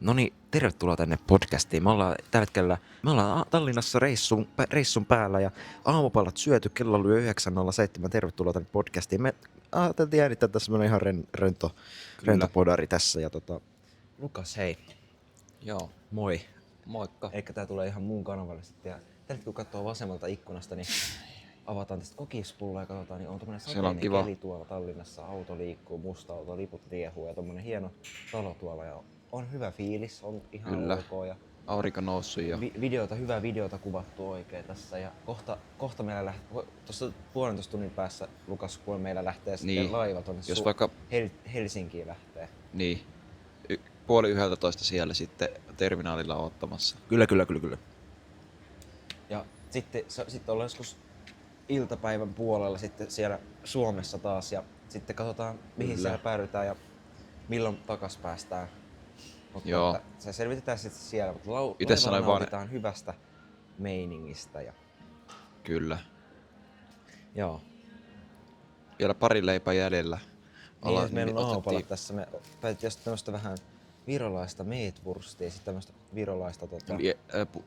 No niin, tervetuloa tänne podcastiin. Me ollaan tällä hetkellä Tallinnassa reissun päällä ja aamupalat syöty, kello oli 9.07. Tervetuloa tänne podcastiin. Me ajateltiin äänittää tässä semmonen ihan rento podari tässä. Ja Lukas, hei. Joo, Moi. moikka. Eikä tää tulee ihan muun kanavalle sitten. Ja tällä kun katsoo vasemmalta ikkunasta, niin avataan tästä kokispulloa ja katsotaan, niin on tommonen sateinen keli tuolla Tallinnassa. Auto liikkuu, musta auto, liput riehuu ja tommonen hieno talo tuolla. Ja on hyvä fiilis, on ihan Kyllä. ok. Ja Aurinko noussut ja hyvää videota kuvattu oikein tässä ja kohta meillä lähtee, tuossa 1,5 tunnin päässä Lukas, kun meillä lähtee sitten Niin. laiva tonne Jos vaikka Helsinkiin lähtee. niin 10:30 siellä sitten terminaalilla odottamassa. Kyllä. Ja sitten ollaan joskus iltapäivän puolella sitten siellä Suomessa taas ja sitten katsotaan mihin Kyllä. siellä päädytään ja milloin takas päästään. Mutta Joo. että se selvitetään sitten siellä, mutta Itse sanoin vaan nautitaan hyvästä meiningistä ja kyllä. joo. Vielä pari leipää jäljellä. Niin, meillä on aamupalat tässä. Me päätettiin tämmöstä vähän virolaista meetwurstia, sitten tämmöstä virolaista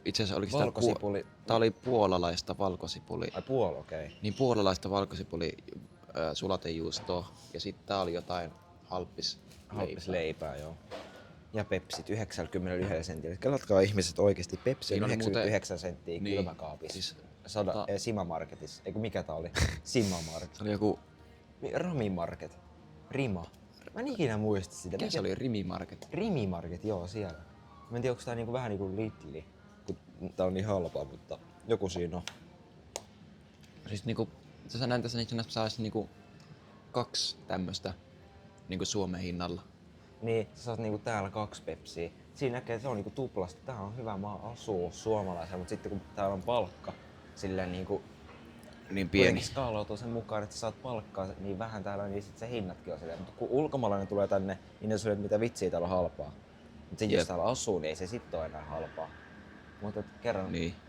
Itse asiassa oliko valkosipuli. tää oli puolalaista valkosipuli. Ai okei. Niin puolalaista valkosipuli sulatejuustoa ja sitten tää oli jotain Halppisleipää, joo. Ja Pepsit 91 sentillä. Kelatkaa ihmiset oikeesti, Pepsi Siinä on oli 99 senttiä niin, kylmäkaapissa. siis Sima-marketissa. Eiku mikä tää oli? Sima-market. se oli joku, Rami-market. Rima. Mä en ikinä muista sitä. mikä se oli, Rimi-market? Rimi-market, joo siellä. Mä en tiedä, onko tää niinku vähän niinku Lidli, kun tää on niin halpaa, mutta joku siinä on. Siis niinku, sä näin tässä itse asiassa saisi niinku 2 tämmöstä niinku Suomen hinnalla. Niin, sä saat niinku täällä 2 Pepsiä. Siinä näkee, että se on niinku tuplasti. Tää on hyvä maa asua suomalaisella, mutta sitten kun täällä on palkka silleen niinku Niin pieni. skaalautuu sen mukaan, että sä saat palkkaa niin vähän täällä, niin sit se hinnatkin on silleen. Mutta kun ulkomaalainen tulee tänne, niin ne sanoo, että mitä vitsiä täällä on halpaa. Mutta jos täällä asuu, niin ei se sitten ole enää halpaa. Mutta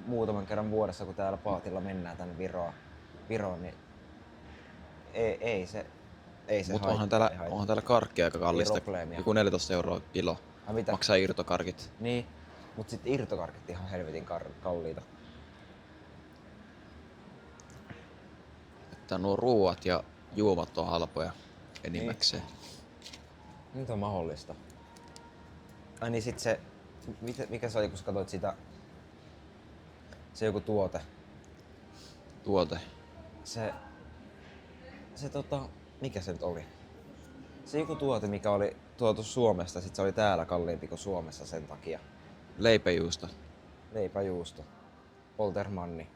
muutaman kerran vuodessa, kun täällä paatilla mennään tänne Viroon, niin ei se Mut onhan täällä karkki aika kallista. probleemia. Joku 14 € kilo. Ai mitä? Maksaa irtokarkit. Niin, mut sitten irtokarkit ihan helvetin kalliita. Että nuo ruuat ja juomat on halpoja enimmäkseen. Nyt on mahdollista. Ai niin sit se, mikä se oli kun sä katsoit sitä, se joku tuote. Se mikä se nyt oli? Se joku tuote, mikä oli tuotu Suomesta, sit se oli täällä kalliimpi kuin Suomessa sen takia. Leipäjuusto. Leipäjuusto. Poltermanni.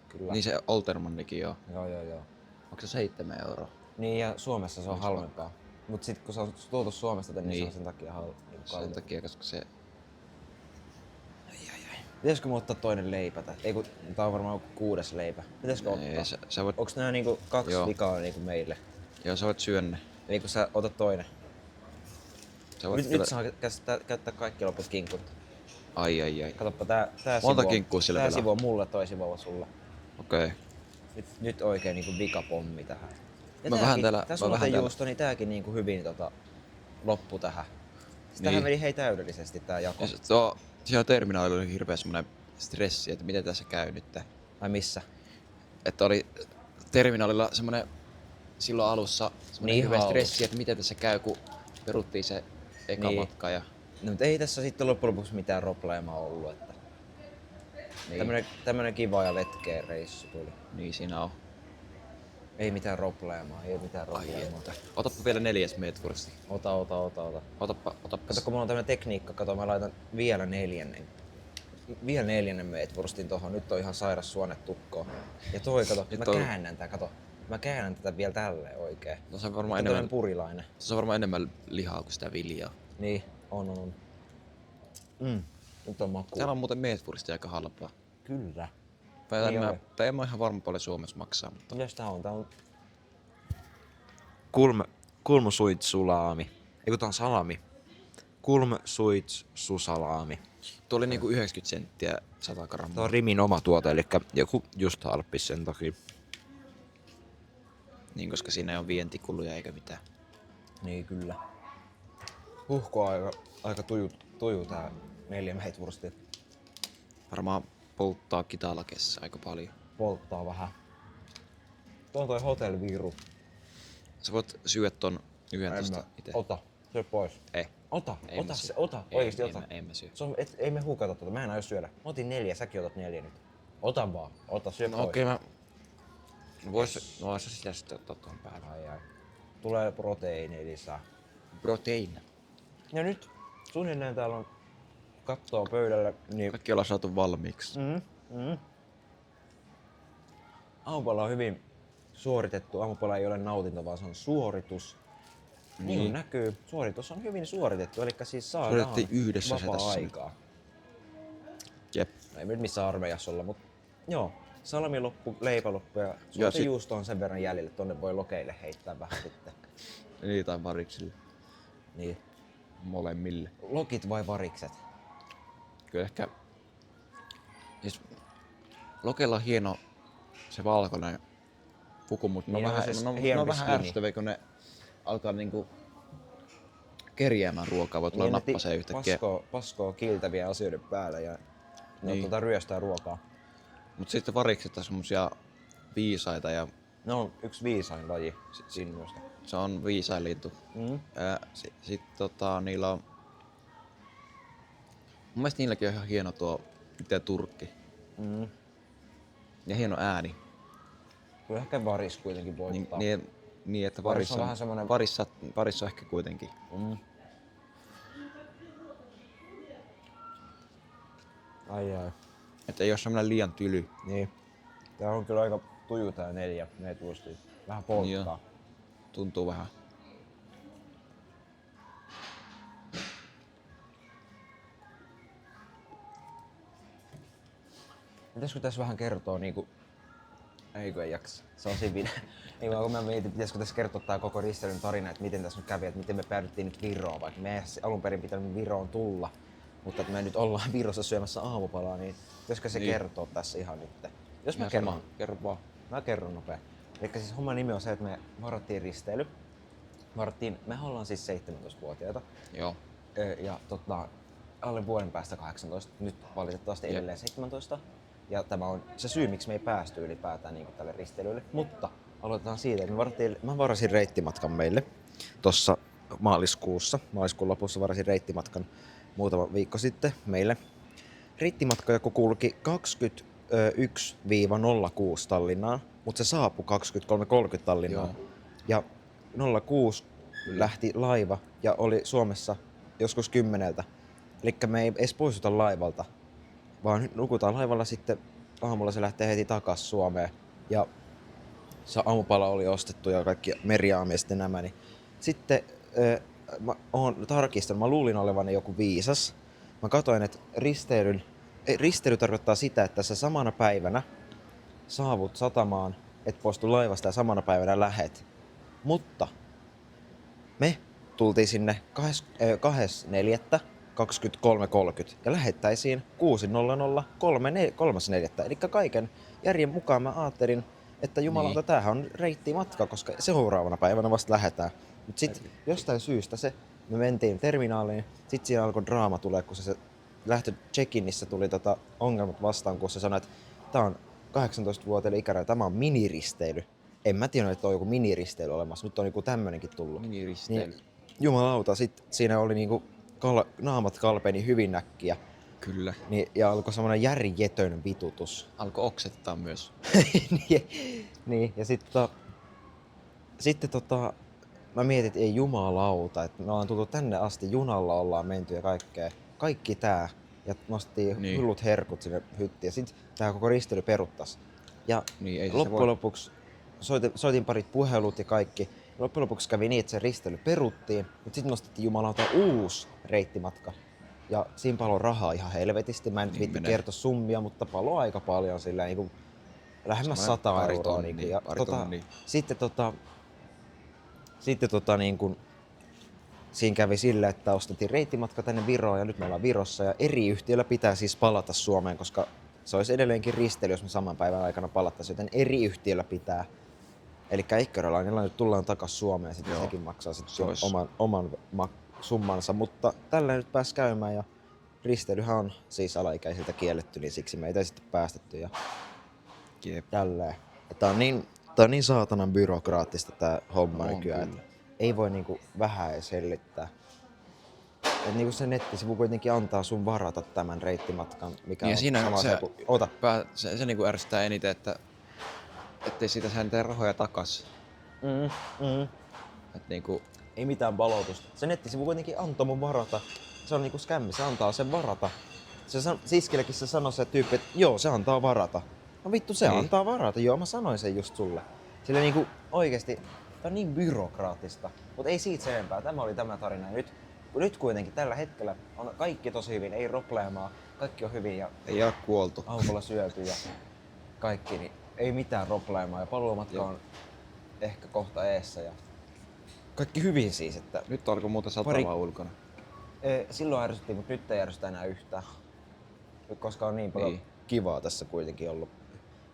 Kyllä. Niin se Oltermannikin joo. Joo. Onko se 7 €? Niin ja Suomessa se on halvempaa. Mut sit kun se on tuotu Suomesta tänne, niin se on sen takia Sen takia, koska se... Pitäisikö me ottaa toinen leipä? Ei kun tää on varmaan 6. leipä. Pitäisikö ottaa? Sä voit... Onks nää niinku 2 Joo. vikaa niinku meille? Joo, sä voit syödä ne. Eli kun sä otat toinen. Sä voit Nyt saa käyttää kaikki loput kinkut. Ai. Katoppa tää Monta sivu kinkkua sillä tää vielä sivu on mulle, toi sivu on sulle. Okei. Nyt oikein niinku vikapommi tähän. Ja Mä vähän täällä- Tässä on juusto, niin tääkin niinku hyvin loppu tähän. Tähän meni hei täydellisesti tää jako. Siellä terminaalilla oli hirveä semmonen stressi, että miten tässä käy nyt. Ai missä? Että oli terminaalilla semmonen silloin alussa semmonen Niin hirveä ihan stressi, että miten tässä käy, kun peruttiin se eka Niin. matka. Ja... No mutta ei tässä sitten loppujen lopuksi mitään probleemaa ollut. Että Niin. tämmönen kiva ja vetkeä reissu tuli. Niin siinä on. Ei mitään probleemaa. Otappa vielä 4. meetwursti. Ota. Otappa. Kato, kun mulla on tämmönen tekniikka, mä laitan vielä 4. Vielä 4. meetwurstin tohon. Nyt on ihan sairas suonet tukkoon. Ja kato, mä käännän tätä vielä tälleen oikein. No se on varmaan Nyt on enemmän, purilainen. se on varmaan enemmän lihaa kuin sitä viljaa. Niin, on. Nyt on maku. Täällä on muuten meetwursti aika halpaa. Kyllä. Tai en mä ihan varma paljon Suomessa maksaa, mutta... Mitäs tää on? Tää on Kulmsuitsulaami. Eiku tää on salami. Kulmsuitsusalaami. Tuo oli niinku 90 senttiä 100 grammaa. Tää on Rimin oma tuote, eli joku just halppis sen takia. Niin, koska siinä ei ole vientikuluja eikä mitään. Niin kyllä. Huhko aika tuju tää 4 meitwurstia. Varmaan polttaa Kitalakessa aika paljon. Polttaa vähän. Tuo on toi Hotel Viru. Sä voit syödä ton yhden tosta ite. Ota, syö pois. Ei. Ota, Ei ota mä se, syö. ota, Ei, oikeesti ei ota. Ei mä syö. Ei me hukata tota, mä en aio syödä. Mä otin 4, säkin otat 4 nyt. Ota vaan, ota, syö No pois. okei mä... Vois sitä sitten ottaa tuon päälle. Ai. Tulee proteiini lisää. Protein. Ja nyt suunnilleen täällä on kattoa pöydällä, niin Kaikki ollaan saatu valmiiksi. aamupala on hyvin suoritettu. Aamupala ei ole nautinto, vaan se on suoritus. Niin kuin näkyy, suoritus on hyvin suoritettu, eli siis saadaan Suoritettiin yhdessä se tässä vapaa-aikaa. Jep. Ei nyt missään armeijassa olla, mutta joo. Salami loppu, leipä loppu ja juusto on sen verran jäljellä, että tonne voi lokeille heittää vähän sitten. Niin tai variksille. Niin. Molemmille. Lokit vai varikset? Kyllä ehkä... Siis Lokella on hieno se valkoinen puku, mutta ne on Niin, vähän, siis ne on hienompi vähän skinny. ärsyttäviä, kun ne alkaa niinku kerjäämään ruokaa, voi tulla Niin, nappaseen yhtäkkiä. Paskoo kiltäviä asioiden päällä ja ne Niin. ryöstää ruokaa. Mut sitten varikset on semmosia viisaita ja Ne on yksi viisain laji sinnuista. se on viisain lintu. Sitten niillä on... Mun mielestä niilläkin on ihan hieno tuo itse turkki. Ja hieno ääni. Kyllä ehkä varis kuitenkin voittaa. Niin että Varis on vähän semmonen- varissa on ehkä kuitenkin. Ai. Että ei oo semmonen liian tyly. Niin. Tää on kyllä aika tuju tää 4 meitwurstia. Vähän polttaa. Joo. Tuntuu vähän. Pitäisikö tässä vähän kertoa niinku... Eikö ei jaksa. Se on siinä. Niin kun mä mietin, pitäisikö tässä kertoa tää koko risteilyn tarina, että miten tässä nyt kävi, että miten me päädyttiin nyt Viroon, vaikka me ei alun perin pitänyt Viroon tulla. Mutta että me nyt ollaan Virossa syömässä aamupalaa, niin pitäisikö se kertoa tässä ihan nyt? Jos mä kerron. Kerro vaan. Mä kerron nopea. Elikkä siis homman nimi on se, että me varattiin risteily. Me ollaan siis 17-vuotiaita. Joo. Ja alle vuoden päästä 18. Nyt valitettavasti edelleen 17. Ja tämä on se syy, miksi me ei päästy ylipäätään niin tälle risteilylle. Mutta aloitetaan siitä, että mä varasin reittimatkan meille tuossa maaliskuun lopussa varasin reittimatkan muutama viikko sitten meille. Reittimatka joku kulki 21-06 Tallinnaan, mutta se saapui 23.30 Tallinnaan. Joo. Ja 06 lähti laiva ja oli Suomessa joskus 10. Eli me ei edes poistuta laivalta, vaan nukutaan laivalla sitten aamulla se lähtee heti takas Suomeen. Ja se aamupala oli ostettu ja kaikki meriaamiaiset ja nämä. Niin sitten mä oon tarkistanut, mä luulin olevani joku viisas. Mä katsoin, että risteily tarkoittaa sitä, että sä samana päivänä saavut satamaan, et poistu laivasta ja samana päivänä lähet. Mutta me tultiin sinne 2.4.23.30 ja lähettäisiin 6.00 3.4. Eli kaiken järjen mukaan mä ajattelin, että jumalauta, Niin. tämähän on reittimatka, koska seuraavana päivänä vasta lähdetään. Mut sit jostain syystä me mentiin terminaaliin, sit siinä alkoi draama tulee, kun se lähtö check-inissä tuli ongelmat vastaan, kun se sanoi, että tää on 18-vuotiaille ikäraja, tämä on miniristeily. En mä tiedä, että on joku miniristeily olemassa, nyt on joku tämmönenkin tullut. Miniristeily. Niin, jumalauta, sit siinä oli niinku naamat kalpeeni hyvin näkkiä. Kyllä. Ja alkoi semmonen järjetön vitutus. Alkoi oksettaa myös. niin, ja sitten mä mietin, että ei jumalauta, että me ollaan tultu tänne asti, junalla ollaan menty ja kaikkea. Kaikki tää. Ja nostettiin Niin. hullut herkut sinne hyttiin ja sit tää koko risteily peruttas. Ja Niin, ei se loppujen voi- lopuksi soitin parit puhelut ja kaikki. Loppujen lopuksi kävi niin, että se risteily peruttiin, mutta sitten nostettiin jumalauta uusi reittimatka. Ja siinä paloi rahaa ihan helvetisti. Mä en nyt Niin viitti menee. kertoa summia, mutta paloi aika paljon sillä niin lähemmäs 100 pari euroa. tonnia, Niin, ja pari tonnia. sitten niin kuin, siinä kävi sillä, että ostettiin reittimatka tänne Viroon ja nyt me ollaan Virossa. Ja eri yhtiöllä pitää siis palata Suomeen, koska se olisi edelleenkin risteily, jos me saman päivän aikana palattaisiin, joten eri yhtiöllä pitää. Eli Eckerölainilla nyt tullaan takaisin Suomeen, sitten Joo. sekin maksaa sitten Se olisi- oman summansa, mutta tällä nyt pääsi käymään ja risteilyhän on siis alaikäisiltä kielletty, niin siksi meitä ei sitten päästetty ja Jep. tälleen. Tää on niin saatanan byrokraattista tää homma On nykyään, kyllä. että ei voi niinku vähän edes hellittää. Et niinku se nettisivu kuitenkin antaa sun varata tämän reittimatkan, mikä Ja on siinä sama se, se kuin... Ota. se niinku ärsyttää eniten, että ettei siitä saa niitä rahoja takas. Et niinku, Ei mitään palautusta. Se nettisivu kuitenkin antoi mun varata. Se on niinku skämmi, se antaa sen varata. Siskillekin se sanoi se tyyppi, että joo, se antaa varata. No vittu, se Niin. antaa varata. Joo, mä sanoin sen just sulle. Sillä niinku oikeesti, tää on niin byrokraattista. Mut ei siitä sen enempää. Tämä oli tämä tarina. Ja nyt kuitenkin tällä hetkellä on kaikki tosi hyvin. Ei robleemaa. Kaikki on hyvin ja ei ole kuoltu. aamulla syöty ja kaikki. Niin ei mitään robleemaa. Ja paluumatka on ehkä kohta eessä. Ja kaikki hyvin siis, että Nyt alkoi muuten satamaan ulkona. silloin ärsyttiin, mutta nyt ei ärsytä enää yhtään. Koska on niin paljon Niin. kivaa tässä kuitenkin ollut.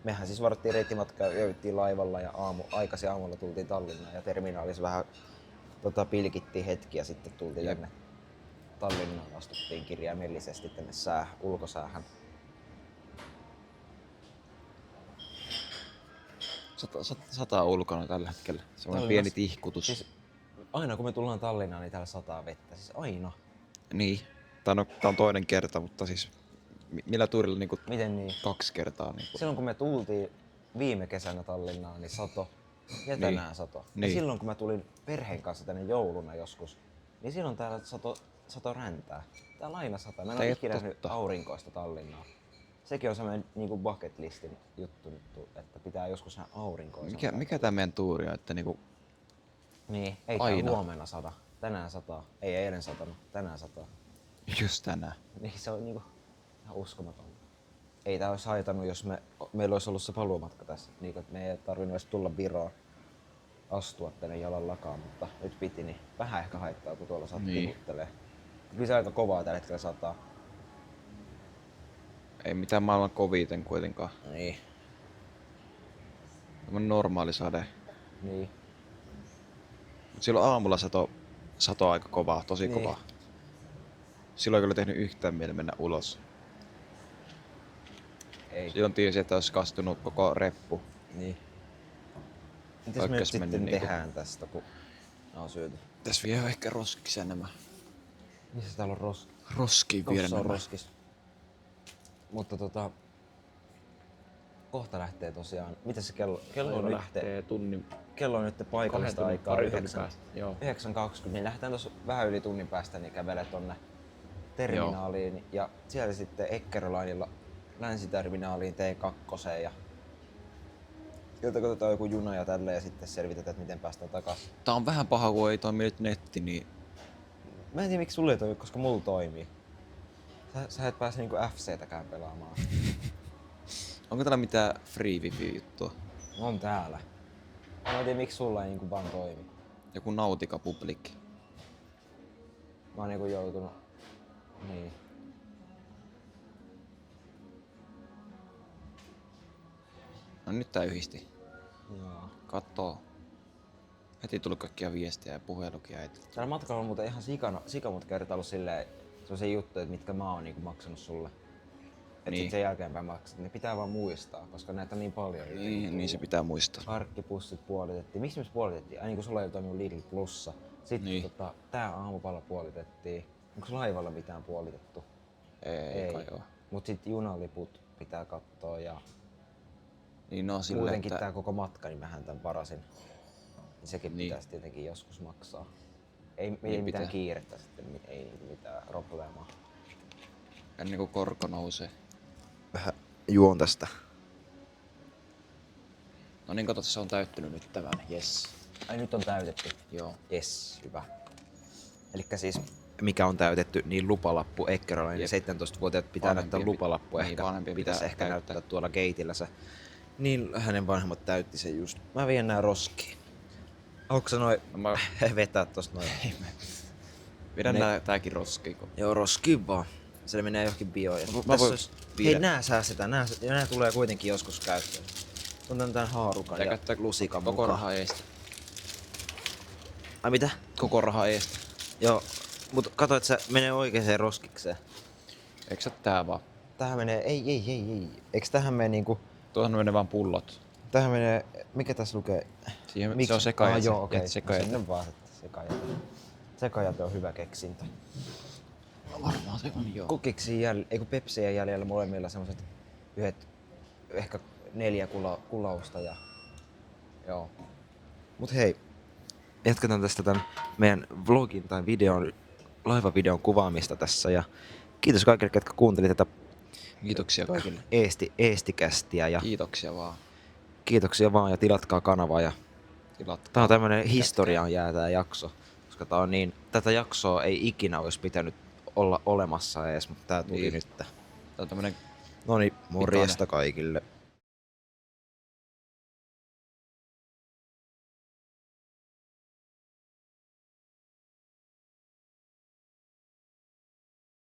Mehän siis varattiin reittimatkaa, yövyttiin laivalla ja aikaisin aamulla tultiin Tallinnaan ja terminaalissa vähän pilkittiin hetki ja sitten tultiin Jep. tänne Tallinnaan, astuttiin kirjaimellisesti tänne ulkosäähän. Sataa ulkona tällä hetkellä. Semmoinen Tallinnassa- pieni tihkutus. Siis aina kun me tullaan Tallinnaan, niin täällä sataa vettä. Siis aina. Niin. Tää on toinen kerta, mutta siis millä tuurilla niinku Miten niin? 2 kertaa niinku. Silloin kun me tultiin viime kesänä Tallinnaan, niin sato. Ja Niin. tänään sato. Ja Niin. silloin kun mä tulin perheen kanssa tänne jouluna joskus, niin silloin täällä sato räntää. Täällä aina sataa. Mä en Ei ole oo ikinä nähnyt totta. aurinkoista Tallinnaa. Sekin on semmoinen niinku bucket listin juttu, että pitää joskus nähdä aurinkoista. Mikä tää meidän tuuri on, että niinku Niin, ei Aina. tää huomenna sada. Tänään sataa. Ei eilen satanut. Tänään sataa. just tänään. Niin se on niinku ihan uskomatonta. Ei tää olisi haitannut, jos meillä olisi ollut se paluumatka tässä. Niin, että me ei tarvinnut edes tulla Viroon astua tänne jalallakaan, mutta nyt piti, niin vähän ehkä haittaa, kun tuolla saat Niin. tiputtelee. Kyllä se aika kovaa tällä hetkellä sataa. Ei mitään maailman koviten kuitenkaan. Niin. Tämmönen normaali sade. Niin. Mut silloin aamulla sato aika kovaa, tosi Niin. kovaa. Silloin ei kyllä tehnyt yhtään mieli mennä ulos. Ei. Silloin tiesi, että olisi kastunut koko reppu. Niin. Mitäs me nyt Oikeas sitten mennyt niinku- tehdään tästä, kun nää on syöty? Tässä vie ehkä roskisia nämä. Missä täällä on Roskiin viedä Tossa on nämä. roskis. Mutta kohta lähtee tosiaan. Mitä se kello on nyt? tunnin Kello on nyt paikallista aikaa 9. 9.20, niin lähdetään tuossa vähän yli tunnin päästä niin kävelee tonne terminaaliin ja siellä sitten Eckerölainilla länsiterminaaliin T2 ja sieltä katsotaan joku juna ja tälleen ja sitten selvitetään, että miten päästään takaisin. Tää on vähän paha, kun ei toimi nyt netti, niin Mä en tiedä miksi sulle ei toimi, koska mulla toimii. Sä et pääse niinku FC:täkään pelaamaan. onko täällä mitään free wifi juttua? On täällä. Mä en tiedä miksi sulla ei niinku vaan toimi. Joku Nautica Public. Mä oon niinku joutunut... Niin. No nyt tää yhdisti. Joo. Kattoo. Heti tuli kaikkia viestejä ja puhelukia. Täällä matkalla on muuten ihan sikamut kertaa ollut silleen, se on se juttu, että mitkä mä oon niinku maksanut sulle. Et Niin. sit sen jälkeenpäin maksat. Ne pitää vaan muistaa, koska näitä on niin paljon. Niin se pitää muistaa. Parkkipussit puolitettiin. Miksi me se puolitettiin? Ai niin kun sulla ei toiminut Lidl Plussa. Sitten Niin. tää aamupala puolitettiin. Onko laivalla mitään puolitettu? Ei kai oo. Mut sit junaliput pitää katsoa ja Niin no silleen, muutenkin että tää koko matka, niin mähän tän varasin. Niin sekin Niin. pitäisi tietenkin joskus maksaa. Ei Niin mitään pitää. kiirettä sitten, ei mitään probleemaa. ennen kuin korko nousee. Vähän juon tästä. No niin, kato, se on täyttynyt nyt tämän. Yes. Ai nyt on täytetty. Joo. Yes, hyvä. Elikkä siis mikä on täytetty, niin lupalappu Eckerölainen. Jep. 17-vuotiaat pitää näyttää Vanhempien lupalappu. niin, Ehkä vanhempien pitäisi pitää ehkä täyttää. näyttää tuolla gateillä se. Niin hänen vanhemmat täytti sen just. Mä vien nää roskiin. Onko se noin No mä vetää tosta noin? vedän Ne- tääkin roskiin. Joo, roskiin vaan. Se menee johonkin bioon. Mä Tässä voin olisi... viedä. Hei, nää säästetään. Nää tulee kuitenkin joskus käyttöön. On tän haarukan Pitää ja käyttää lusikan koko mukaan. raha eestä. Ai mitä? Koko raha eestä. Joo, mut kato, että se menee oikeeseen roskikseen. Eikö se tää vaan? Tähän menee, ei. Eiks tähän mene niinku, Tuohon menee vaan pullot. tähän menee, mikä tässä lukee? Siihen, se on sekajäte. Joo, okei. Jätä sekajäte. Sinne vaan sekajäte. Sekajäte on hyvä keksintä. No varmaan se on joo. Kukiksi ei kun Pepsiä jäljellä molemmilla semmoset ehkä 4 kulausta ja joo. Mut hei, jatketaan tästä tän meidän vlogin tai laivavideon kuvaamista tässä ja kiitos kaikille, ketkä kuuntelivat tätä Kiitoksia kaikille. Eestikästiä ja Kiitoksia vaan. kiitoksia vaan ja tilatkaa kanavaa ja Tilatkaa. tää on tämmönen historiaan jää tää jakso, koska tää on niin, tätä jaksoa ei ikinä olisi pitänyt olla olemassa edes, mutta tää tuli Niin. nyt. Tää on tämmönen Noniin, morjesta kaikille.